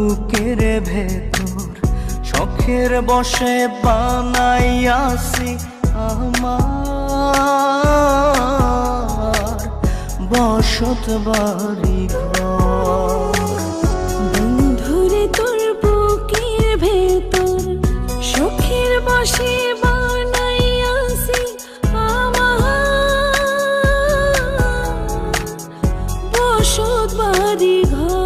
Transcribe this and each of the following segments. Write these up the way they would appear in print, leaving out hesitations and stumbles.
বুকের ভেতর শখের বসে বানাইয়াছি আমার বসত বাড়ি ঘর। বন্ধুরে তোর বুকের ভেতর শখের বসে বানাইয়াছি আমার বসত বাড়ি ঘর।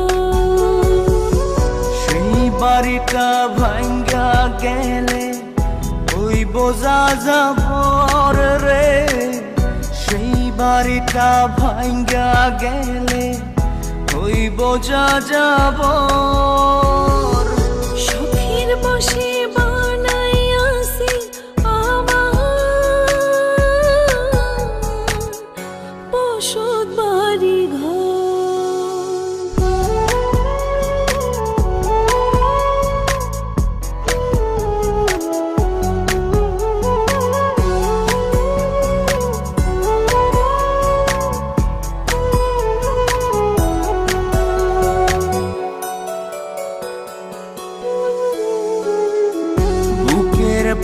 সেই বাড়িটা ভাঙ্গা গেলে ওই বোঝা যাবর রে, সেই বাড়িটা ভাঙ্গা গেলে ওই বোঝা যাবর। শখের বসে বানাইয়াছি আমার বসত বাড়ি ঘর।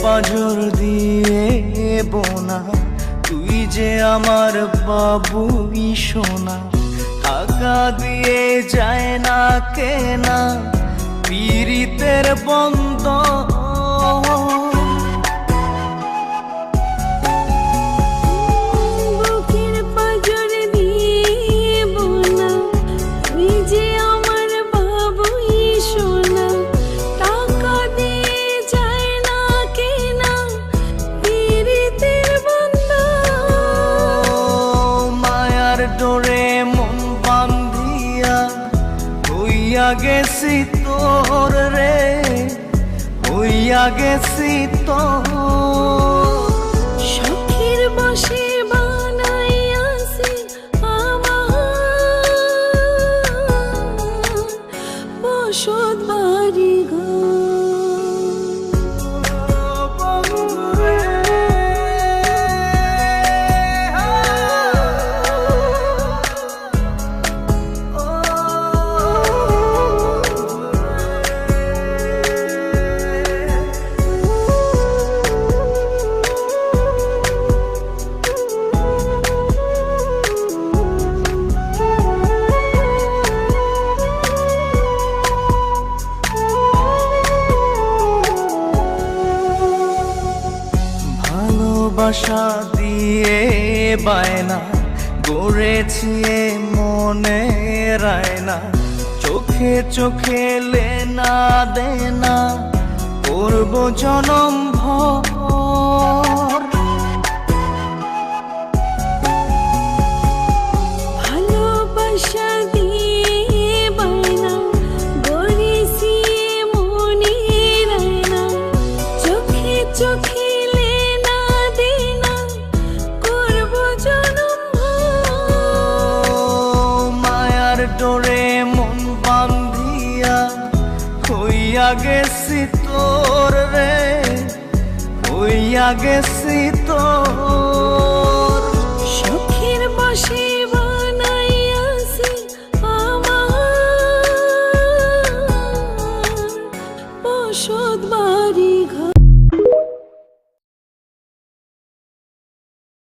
পাঁজর দিয়ে বোনা তুই যে আমার বাবুই সোনা, টাকা দিয়ে যায় না কেনা পীড়িতের বন্ধ। বুকের পাঁজর দিয়ে বোনা তুই যে আমার বাবুই সোনা, টাকা দিয়ে যায় না কেনা পীড়িতের বন্ধন। মায়ার ডোরে মন বান্ধিয়া হইয়া গেছি তোর রে, হইয়া গেছি তোর। শখের বসে বানাইয়াছি আমার বসত বাড়ি ঘর। ভালোবাসা দিয়ে বায়না গড়েছি মনে রায়না, চোখে চোখে লেনা দেনা করব জনম ভর। ভালোবাসা দিয়ে বায়না গড়েছি মনে রায়না, চোখে চোখে লেনা দেনা করব জনম ভর। মায়ার ডোরে মন বান্ধিয়া হইয়া গেছি তোর রে, হইয়া গেছি তোর।